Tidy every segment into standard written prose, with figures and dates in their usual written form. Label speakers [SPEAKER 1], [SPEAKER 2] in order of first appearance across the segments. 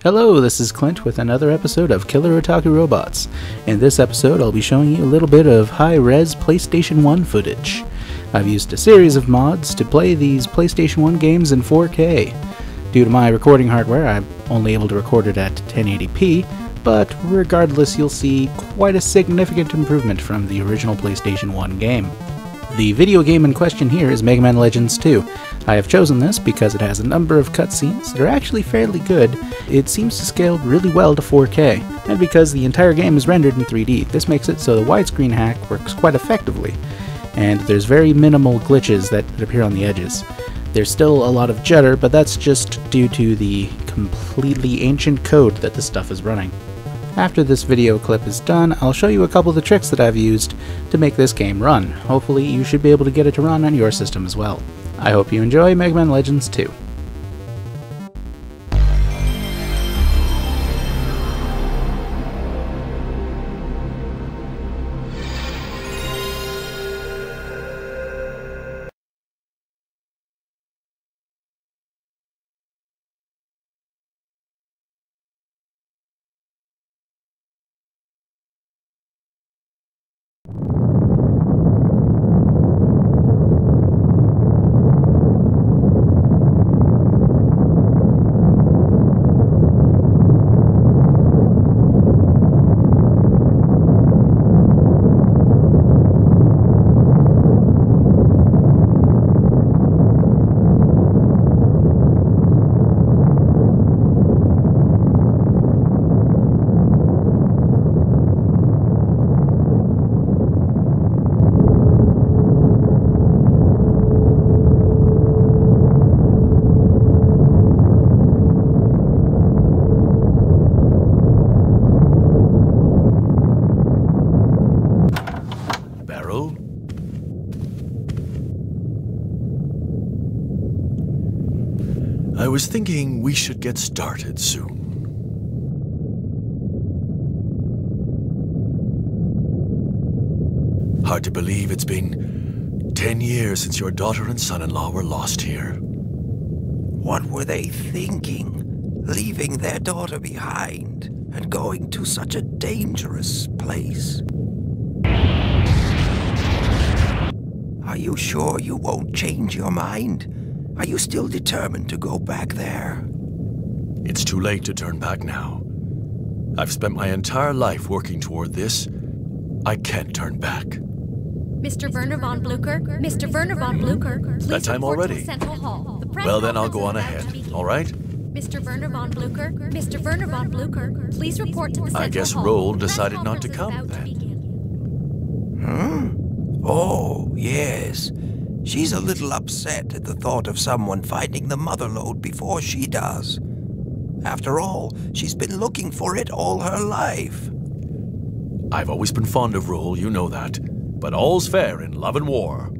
[SPEAKER 1] Hello, this is Clint with another episode of Killer Otaku Robots. In this episode, I'll be showing you a little bit of high-res PlayStation 1 footage. I've used a series of mods to play these PlayStation 1 games in 4K. Due to my recording hardware, I'm only able to record it at 1080p, but regardless, you'll see quite a significant improvement from the original PlayStation 1 game. The video game in question here is Mega Man Legends 2. I have chosen this because it has a number of cutscenes that are actually fairly good. It seems to scale really well to 4K, and because the entire game is rendered in 3D, this makes it so the widescreen hack works quite effectively, and there's very minimal glitches that appear on the edges. There's still a lot of jitter, but that's just due to the completely ancient code that this stuff is running. After this video clip is done, I'll show you a couple of the tricks that I've used to make this game run. Hopefully you should be able to get it to run on your system as well. I hope you enjoy Mega Man Legends 2.
[SPEAKER 2] I was thinking we should get started soon. Hard to believe it's been 10 years since your daughter and son-in-law were lost here.
[SPEAKER 3] What were they thinking? Leaving their daughter behind and going to such a dangerous place? Are you sure you won't change your mind? Are you still determined to go back there?
[SPEAKER 2] It's too late to turn back now. I've spent my entire life working toward this. I can't turn back.
[SPEAKER 4] Mr. Werner von Blucher? Mr. Werner von Blucher, please
[SPEAKER 2] that time
[SPEAKER 4] report
[SPEAKER 2] already?
[SPEAKER 4] To the Central Hall.
[SPEAKER 2] Well, then I'll go on ahead, all right?
[SPEAKER 4] Mr. Werner von Blucher? Mr. Werner von Blucher, please report to the Central Hall.
[SPEAKER 2] I guess Roll decided not to come, then.
[SPEAKER 3] Oh, yes. She's a little upset at the thought of someone finding the mother lode before she does. After all, she's been looking for it all her life.
[SPEAKER 2] I've always been fond of Roll, you know that. But all's fair in love and war.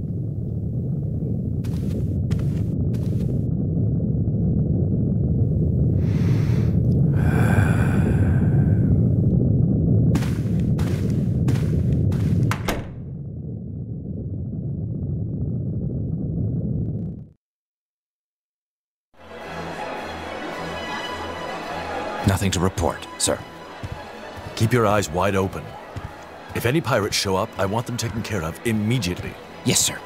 [SPEAKER 5] Nothing to report, sir.
[SPEAKER 2] Keep your eyes wide open. If any pirates show up, I want them taken care of immediately.
[SPEAKER 5] Yes, sir.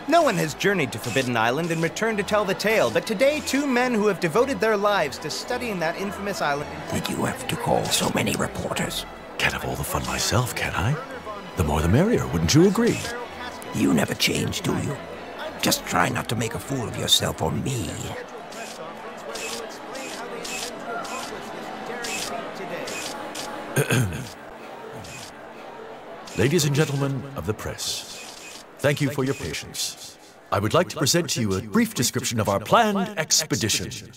[SPEAKER 6] No one has journeyed to Forbidden Island and returned to tell the tale, but today 2 men who have devoted their lives to studying that infamous island...
[SPEAKER 3] Did you have to call so many reporters?
[SPEAKER 2] Can't have all the fun myself, can I? The more the merrier, wouldn't you agree?
[SPEAKER 3] You never change, do you? Just try not to make a fool of yourself or me.
[SPEAKER 2] Ladies and gentlemen of the press, thank you for your patience. I would like to present to you a brief description of our planned expedition.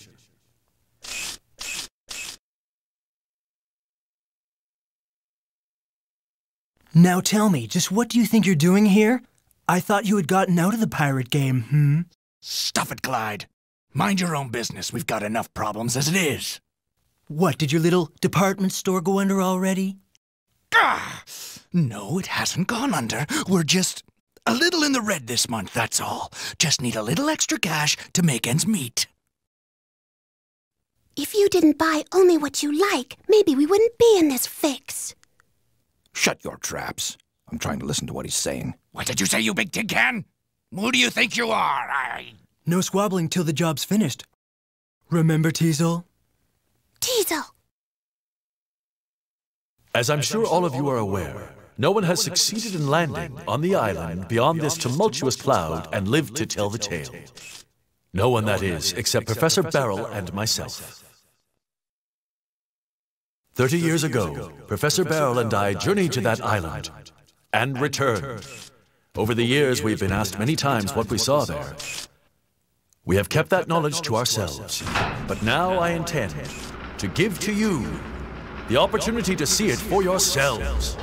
[SPEAKER 7] Now tell me, just what do you think you're doing here? I thought you had gotten out of the pirate game,
[SPEAKER 8] Stuff it, Clyde. Mind your own business. We've got enough problems as it is.
[SPEAKER 7] What, did your little department store go under already?
[SPEAKER 8] No, it hasn't gone under. We're just a little in the red this month, that's all. Just need a little extra cash to make ends meet.
[SPEAKER 9] If you didn't buy only what you like, maybe we wouldn't be in this fix.
[SPEAKER 3] Shut your traps. I'm trying to listen to what he's saying.
[SPEAKER 8] What did you say, you big tin can? Who do you think you are?
[SPEAKER 7] No squabbling till the job's finished. Remember, Teasel?
[SPEAKER 9] Teasel!
[SPEAKER 2] As I'm sure all of you are aware, no one has succeeded in landing on the island beyond this tumultuous cloud and lived to tell the tale. No one, that is, except Professor Beryl and myself. 30 years ago, Professor Beryl and I journeyed to that island and returned. Over the years, we've been asked many times what we saw there. We have kept that knowledge to ourselves, but now I intend to give to you the opportunity to see it for yourselves.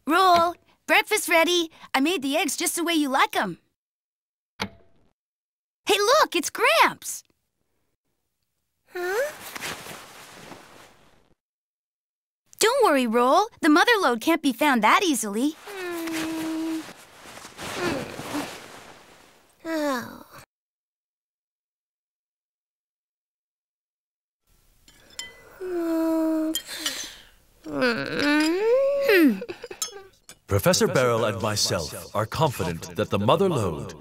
[SPEAKER 10] Roll, breakfast ready. I made the eggs just the way you like them. Hey, look, it's Gramps.
[SPEAKER 9] Huh?
[SPEAKER 10] Don't worry, Roll. The mother lode can't be found that easily.
[SPEAKER 9] Oh.
[SPEAKER 2] Professor Beryl and myself are confident that the mother lode,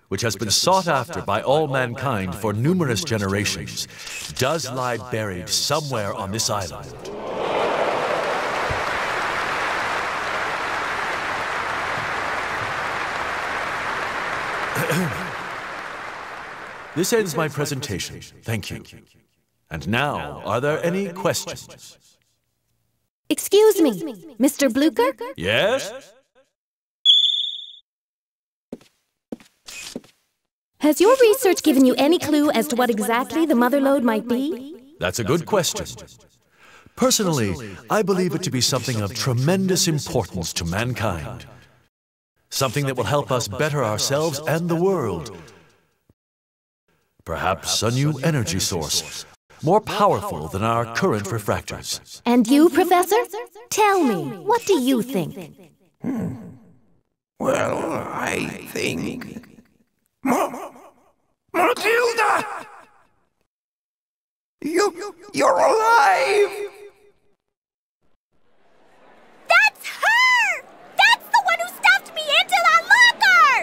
[SPEAKER 2] which has been sought after by all mankind for numerous generations, does lie buried somewhere on this island. This ends my presentation. Thank you. And now, are there any questions?
[SPEAKER 11] Excuse me, Mr. Blucher?
[SPEAKER 2] Yes?
[SPEAKER 11] Has your research given you any clue as to what exactly the mother lode might be?
[SPEAKER 2] That's a good question. Personally, I believe it to be something of tremendous importance to mankind. Something that will help us better ourselves and the world. Perhaps a new energy source, more powerful than our current refractors.
[SPEAKER 11] And you, Professor? Tell me, what do you think?
[SPEAKER 3] Well, I think... Matilda! You're alive!
[SPEAKER 4] That's her! That's the one who stuffed me into the locker!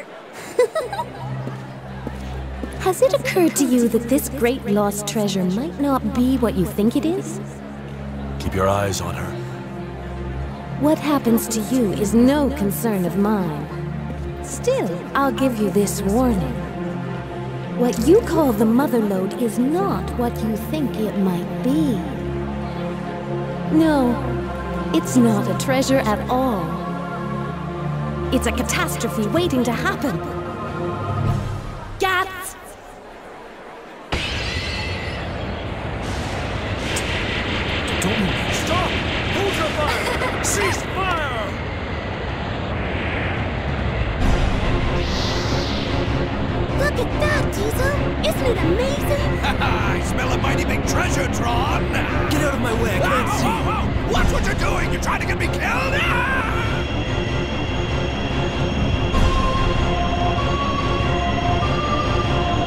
[SPEAKER 11] Has it occurred to you that this great lost treasure might not be what you think it is?
[SPEAKER 2] Keep your eyes on her.
[SPEAKER 11] What happens to you is no concern of mine. Still, I'll give you this warning. What you call the mother lode is not what you think it might be. No, it's not a treasure at all. It's a catastrophe waiting to happen. Gats!
[SPEAKER 2] Don't move. Stop! Hold your fire! Cease fire!
[SPEAKER 9] Look at that, Teasel! Isn't it amazing?
[SPEAKER 8] I smell a mighty big treasure, Tron!
[SPEAKER 7] Get out of my way, I can't see.
[SPEAKER 8] Whoa! Watch what you're doing! You're trying to get me killed!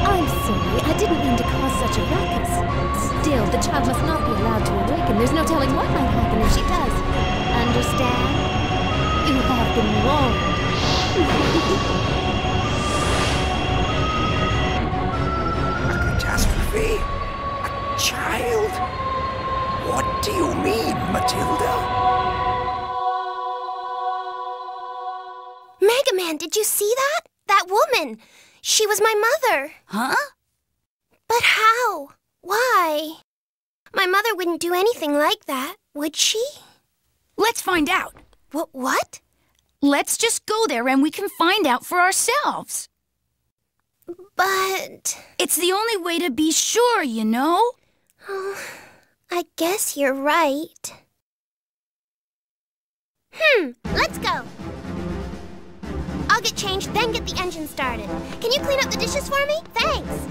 [SPEAKER 11] I'm sorry, I didn't mean to cause such a ruckus. Still, the child must not be allowed to awaken. There's no telling what might happen if she does. Understand? You have been warned.
[SPEAKER 3] A catastrophe? A child? What do you mean, Matilda?
[SPEAKER 9] Mega Man, did you see that? That woman! She was my mother.
[SPEAKER 10] Huh?
[SPEAKER 9] But how? Why? My mother wouldn't do anything like that, would she?
[SPEAKER 10] Let's find out.
[SPEAKER 4] What?
[SPEAKER 10] Let's just go there and we can find out for ourselves.
[SPEAKER 4] But...
[SPEAKER 10] It's the only way to be sure, you know?
[SPEAKER 4] Oh, I guess you're right. Let's go. I'll get changed, then get the engine started. Can you clean up the dishes for me? Thanks.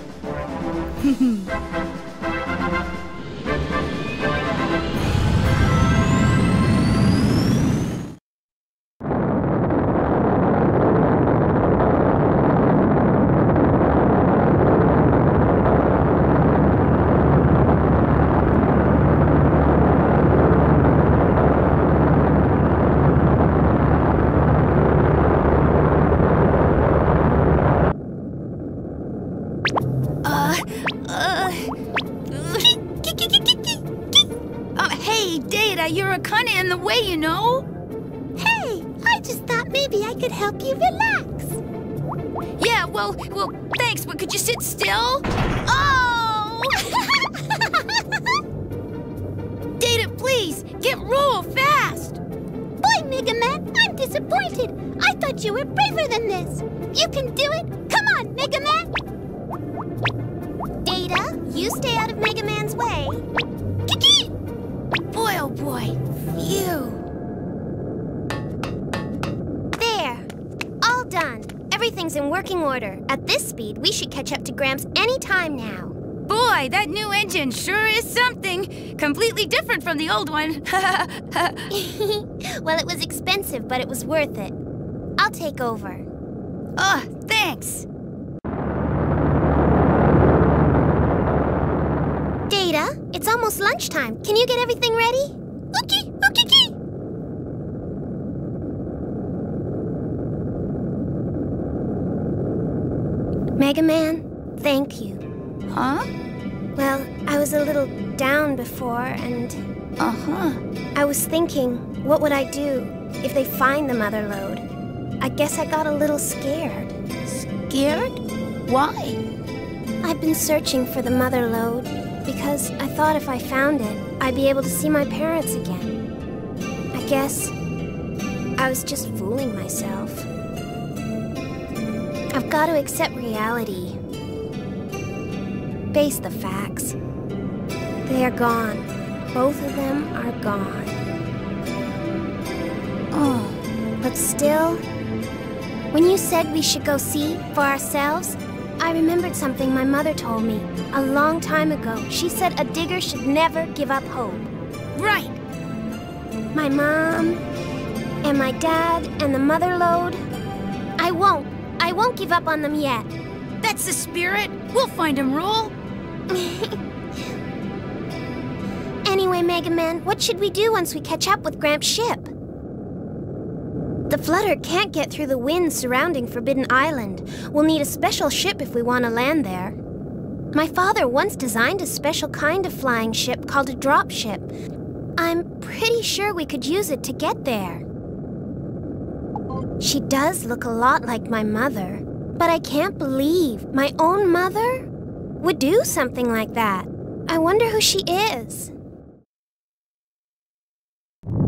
[SPEAKER 10] Hey, Data, you're kinda in the way, you know?
[SPEAKER 4] Hey, I just thought maybe I could help you relax.
[SPEAKER 10] Yeah, well, thanks, but could you sit still? Oh! Data, please, get Roll fast!
[SPEAKER 4] Boy, Mega Man, I'm disappointed. I thought you were braver than this. You can do it. Come on, Mega Man. Data, you stay out of Mega Man's way. Kiki!
[SPEAKER 10] Boy, oh boy, phew.
[SPEAKER 4] There, all done. Everything's in working order. At this speed, we should catch up to Gramps any time now.
[SPEAKER 10] Boy, that new engine sure is something. Completely different from the old one.
[SPEAKER 4] Well, it was expensive, but it was worth it. I'll take over.
[SPEAKER 10] Oh, thanks.
[SPEAKER 4] Data, it's almost lunchtime. Can you get everything ready? Okay. Mega Man, thank you.
[SPEAKER 10] Huh?
[SPEAKER 4] Well, I was a little down before, and... I was thinking, what would I do if they find the mother lode? I guess I got a little scared.
[SPEAKER 10] Scared? Why?
[SPEAKER 4] I've been searching for the mother lode because I thought if I found it, I'd be able to see my parents again. I guess I was just fooling myself. I've got to accept reality. Face the facts. They are gone. Both of them are gone. Oh, but still, when you said we should go see for ourselves, I remembered something my mother told me a long time ago. She said a digger should never give up hope.
[SPEAKER 10] Right.
[SPEAKER 4] My mom, and my dad, and the mother lode, I won't give up on them yet.
[SPEAKER 10] That's the spirit. We'll find him, Roll.
[SPEAKER 4] Anyway, Mega Man, what should we do once we catch up with Gramps' ship? The Flutter can't get through the wind surrounding Forbidden Island. We'll need a special ship if we want to land there. My father once designed a special kind of flying ship called a drop ship. I'm pretty sure we could use it to get there. She does look a lot like my mother, but I can't believe my own mother would do something like that. I wonder who she is.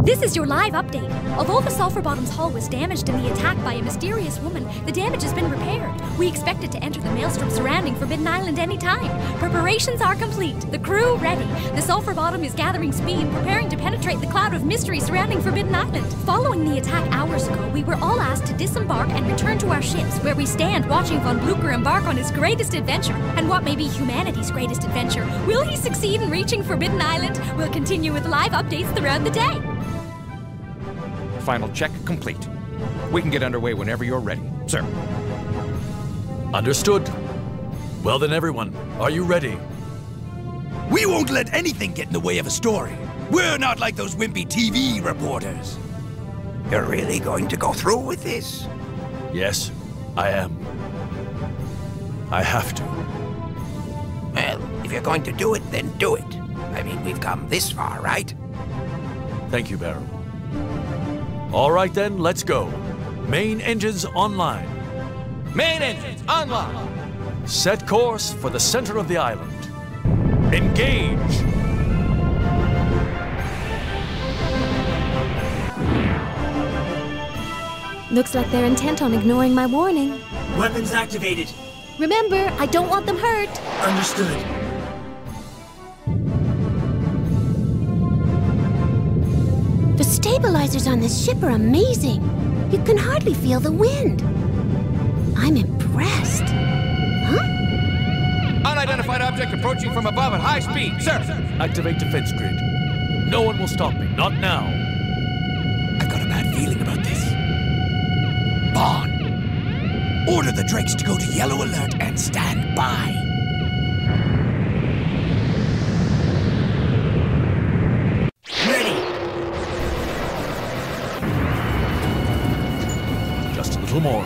[SPEAKER 12] This is your live update. Although the Sulphur Bottom's hull was damaged in the attack by a mysterious woman, the damage has been repaired. We expect it to enter the maelstrom surrounding Forbidden Island any time. Preparations are complete. The crew ready. The Sulphur Bottom is gathering speed, preparing to penetrate the cloud of mystery surrounding Forbidden Island. Following the attack hours ago, we were all asked to disembark and return to our ships, where we stand watching Von Blucher embark on his greatest adventure. And what may be humanity's greatest adventure? Will he succeed in reaching Forbidden Island? We'll continue with live updates throughout the day.
[SPEAKER 5] Final check complete. We can get underway whenever you're ready, sir.
[SPEAKER 2] Understood. Well then, everyone, are you ready?
[SPEAKER 8] We won't let anything get in the way of a story. We're not like those wimpy TV reporters.
[SPEAKER 3] You're really going to go through with this?
[SPEAKER 2] Yes, I am. I have to.
[SPEAKER 3] Well, if you're going to do it, then do it. I mean, we've come this far, right?
[SPEAKER 2] Thank you, Barrel. All right then, let's go. Main engines online.
[SPEAKER 5] Main engines online.
[SPEAKER 2] Set course for the center of the island. Engage!
[SPEAKER 11] Looks like they're intent on ignoring my warning.
[SPEAKER 7] Weapons activated.
[SPEAKER 11] Remember, I don't want them hurt.
[SPEAKER 7] Understood.
[SPEAKER 9] The stabilizers on this ship are amazing. You can hardly feel the wind. I'm impressed. Huh?
[SPEAKER 5] Unidentified object approaching from above at high speed, sir.
[SPEAKER 2] Activate defense grid. No one will stop me, not now.
[SPEAKER 8] I've got a bad feeling about this. Bond, order the Drakes to go to yellow alert and stand by.
[SPEAKER 7] Ready.
[SPEAKER 2] Just a little more.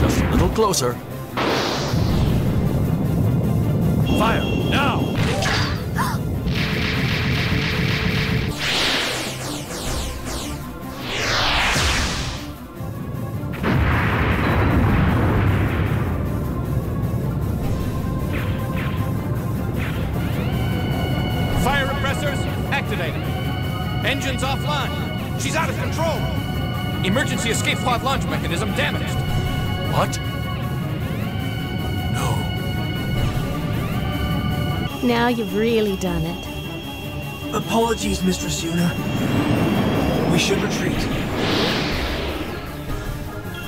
[SPEAKER 2] Just a little closer. Fire, now!
[SPEAKER 5] Fire repressors activated. Engines offline. She's out of control. Emergency escape pod launch mechanism damaged.
[SPEAKER 2] What? No.
[SPEAKER 11] Now you've really done it.
[SPEAKER 7] Apologies, Mistress Yuna. We should retreat.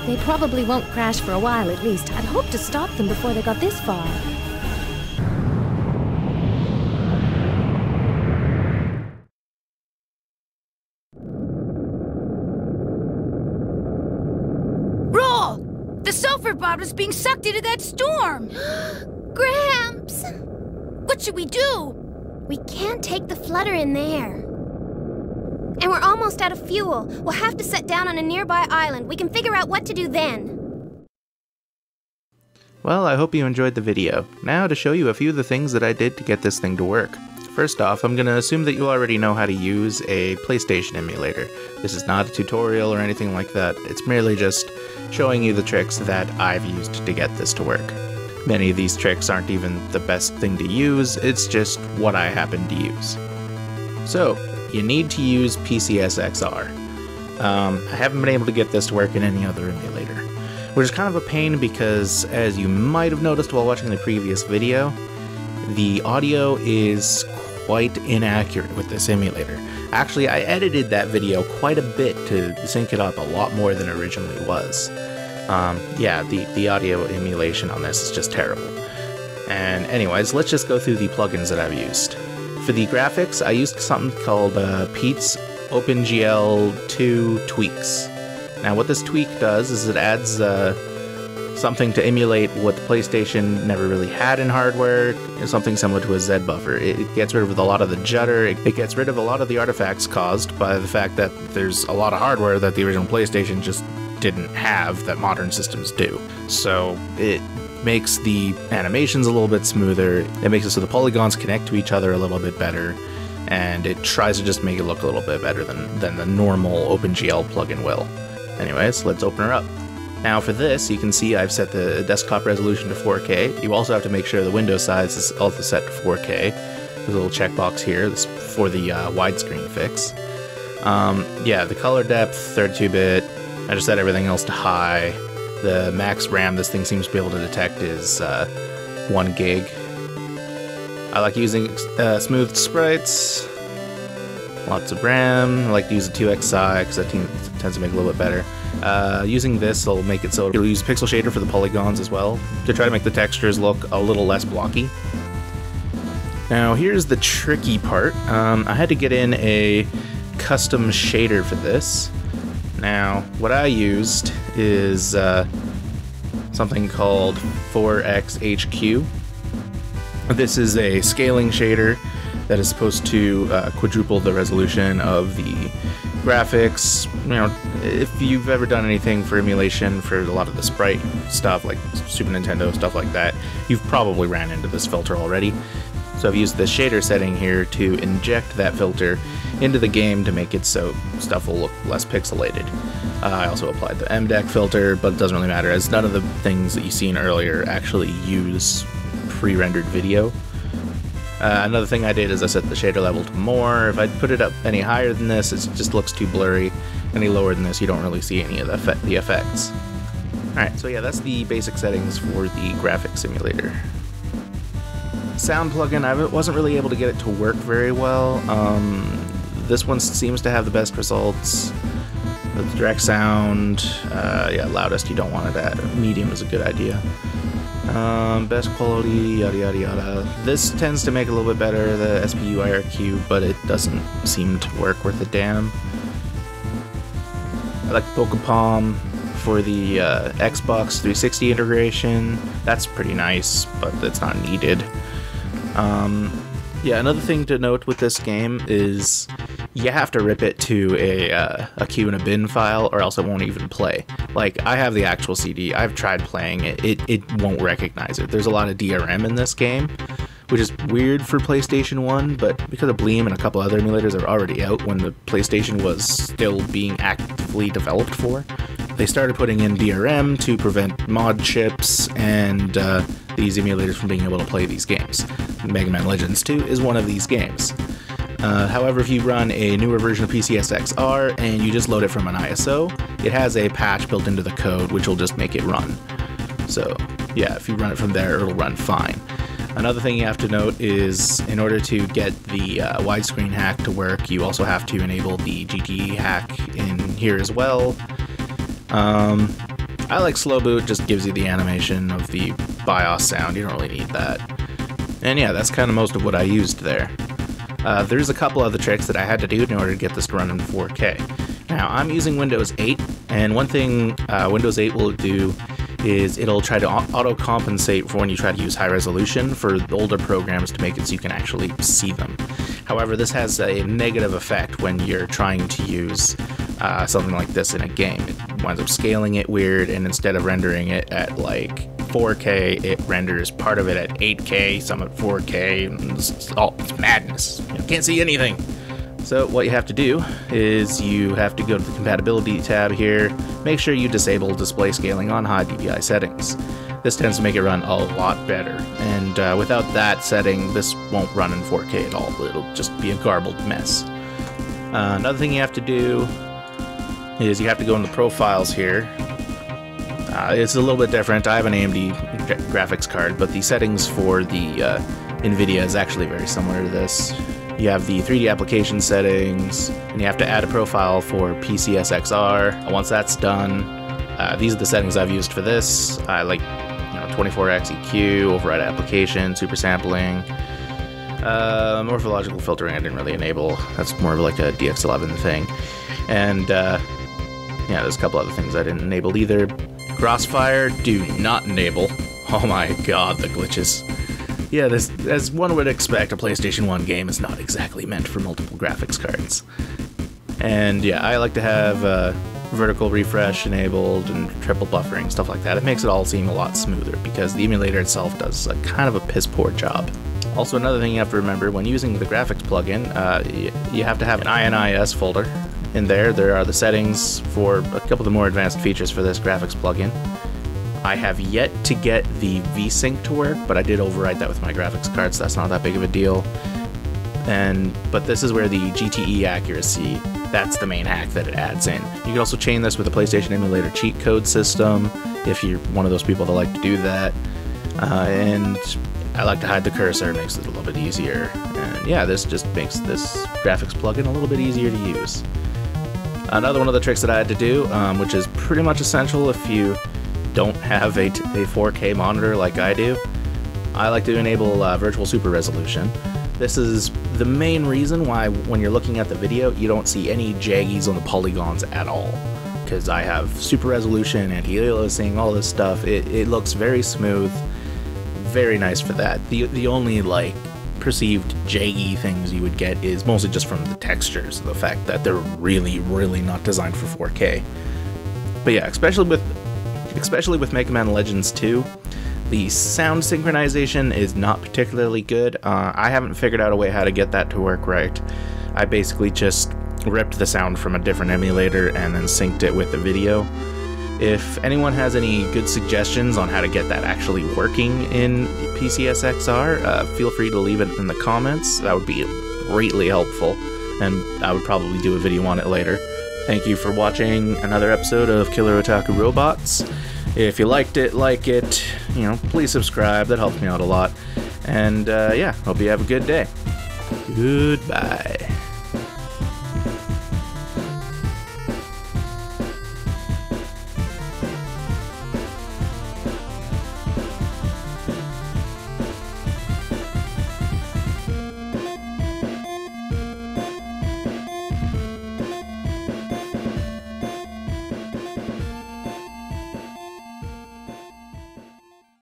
[SPEAKER 11] They probably won't crash for a while at least. I'd hoped to stop them before they got this far.
[SPEAKER 10] Roll! The sulfur bottom's being sucked into that storm!
[SPEAKER 4] Gramps!
[SPEAKER 10] What should we do?
[SPEAKER 4] We can't take the flutter in there. And we're almost out of fuel. We'll have to set down on a nearby island. We can figure out what to do then.
[SPEAKER 1] Well, I hope you enjoyed the video. Now to show you a few of the things that I did to get this thing to work. First off, I'm going to assume that you already know how to use a PlayStation emulator. This is not a tutorial or anything like that. It's merely just showing you the tricks that I've used to get this to work. Many of these tricks aren't even the best thing to use, it's just what I happen to use. So, you need to use PCSX-R. I haven't been able to get this to work in any other emulator, which is kind of a pain because, as you might have noticed while watching the previous video, the audio is quite inaccurate with this emulator. Actually, I edited that video quite a bit to sync it up a lot more than originally was. Yeah, the audio emulation on this is just terrible. And anyways, let's just go through the plugins that I've used. For the graphics, I used something called Pete's Opengl 2 Tweaks. Now what this tweak does is it adds something to emulate what the PlayStation never really had in hardware, something similar to a Z buffer. It gets rid of a lot of the judder, it gets rid of a lot of the artifacts caused by the fact that there's a lot of hardware that the original PlayStation just didn't have that modern systems do. So it makes the animations a little bit smoother, it makes it so the polygons connect to each other a little bit better, and it tries to just make it look a little bit better than the normal Opengl plugin will. Anyways, let's open her up. Now for this, you can see I've set the desktop resolution to 4K. You also have to make sure the window size is also set to 4K. There's a little checkbox here, this is for the widescreen fix. Yeah, the color depth, 32-bit. I just set everything else to high. The max RAM this thing seems to be able to detect is 1 gig. I like using smoothed sprites, lots of RAM. I like to use the 2xi because that tends to make it a little bit better. Using this will make it so it'll use pixel shader for the polygons as well to try to make the textures look a little less blocky. Now here's the tricky part. I had to get in a custom shader for this. Now, what I used is something called 4XHQ. This is a scaling shader that is supposed to quadruple the resolution of the graphics. You know, if you've ever done anything for emulation for a lot of the sprite stuff, like Super Nintendo, stuff like that, you've probably ran into this filter already. So I've used the shader setting here to inject that filter into the game to make it so stuff will look less pixelated. I also applied the MDEC filter, but it doesn't really matter as none of the things that you've seen earlier actually use pre-rendered video. Another thing I did is I set the shader level to more. If I put it up any higher than this, it just looks too blurry. Any lower than this, you don't really see any of the effects. Alright, so yeah, that's the basic settings for the graphics simulator. Sound plugin, I wasn't really able to get it to work very well. This one seems to have the best results. The direct sound, yeah, loudest you don't want it at. Medium is a good idea. Best quality, yada yada yada. This tends to make it a little bit better, the SPU IRQ, but it doesn't seem to work worth a damn. I like Pokepalm for the Xbox 360 integration. That's pretty nice, but it's not needed. Yeah, another thing to note with this game is you have to rip it to a queue and a bin file or else it won't even play. Like, I have the actual CD, I've tried playing it, it won't recognize it. There's a lot of DRM in this game, which is weird for PlayStation 1, but because of Bleem and a couple other emulators are already out when the PlayStation was still being actively developed for, they started putting in DRM to prevent mod chips and these emulators from being able to play these games. Mega Man Legends 2 is one of these games. However, if you run a newer version of PCSX-R and you just load it from an ISO, it has a patch built into the code which will just make it run. So yeah, if you run it from there, it'll run fine. Another thing you have to note is in order to get the widescreen hack to work, you also have to enable the GTE hack in here as well. I like slow boot, just gives you the animation of the BIOS sound, you don't really need that. And yeah, that's kind of most of what I used there. There's a couple other tricks that I had to do in order to get this to run in 4K. Now, I'm using Windows 8, and one thing Windows 8 will do is it'll try to auto-compensate for when you try to use high resolution for the older programs to make it so you can actually see them. However, this has a negative effect when you're trying to use something like this in a game. It winds up scaling it weird, and instead of rendering it at like 4K, it renders part of it at 8K, some at 4K, it's madness. You can't see anything. So what you have to do is you have to go to the compatibility tab here, make sure you disable display scaling on high DPI settings. This tends to make it run a lot better, and without that setting, this won't run in 4K at all. It'll just be a garbled mess. Another thing you have to do is you have to go into profiles here. It's a little bit different. I have an AMD graphics card, but the settings for the NVIDIA is actually very similar to this. You have the 3D application settings, and you have to add a profile for PCSX-R. Once that's done, these are the settings I've used for this. I like 24x EQ, override application, super sampling. Morphological filtering I didn't really enable. That's more of like a DX11 thing. And yeah, there's a couple other things I didn't enable either. Crossfire, do not enable. Oh my god, the glitches. Yeah, this, as one would expect, a PlayStation 1 game is not exactly meant for multiple graphics cards. And yeah, I like to have vertical refresh enabled and triple buffering, stuff like that. It makes it all seem a lot smoother because the emulator itself does a kind of a piss poor job. Also, another thing you have to remember when using the graphics plugin, you have to have an INIS folder. In there, there are the settings for a couple of the more advanced features for this graphics plugin. I have yet to get the VSync to work, but I did override that with my graphics card, so that's not that big of a deal. But this is where the GTE accuracy, that's the main hack that it adds in. You can also chain this with a PlayStation emulator cheat code system, if you're one of those people that like to do that. And I like to hide the cursor, it makes it a little bit easier. And yeah, this just makes this graphics plugin a little bit easier to use. Another one of the tricks that I had to do, which is pretty much essential if you don't have a 4K monitor like I do, I like to enable virtual super resolution. This is the main reason why when you're looking at the video you don't see any jaggies on the polygons at all, because I have super resolution, anti-aliasing, all this stuff. It looks very smooth, very nice for that. The only like perceived jaggy things you would get is mostly just from the textures, the fact that they're really not designed for 4K. But yeah, especially with Mega Man Legends 2, the sound synchronization is not particularly good. I haven't figured out a way how to get that to work right. I basically just ripped the sound from a different emulator and then synced it with the video. If anyone has any good suggestions on how to get that actually working in PCSX-R, feel free to leave it in the comments. That would be greatly helpful, and I would probably do a video on it later. Thank you for watching another episode of Killer Otaku Robots. If you liked it, like it, please subscribe. That helps me out a lot. And yeah, hope you have a good day. Goodbye.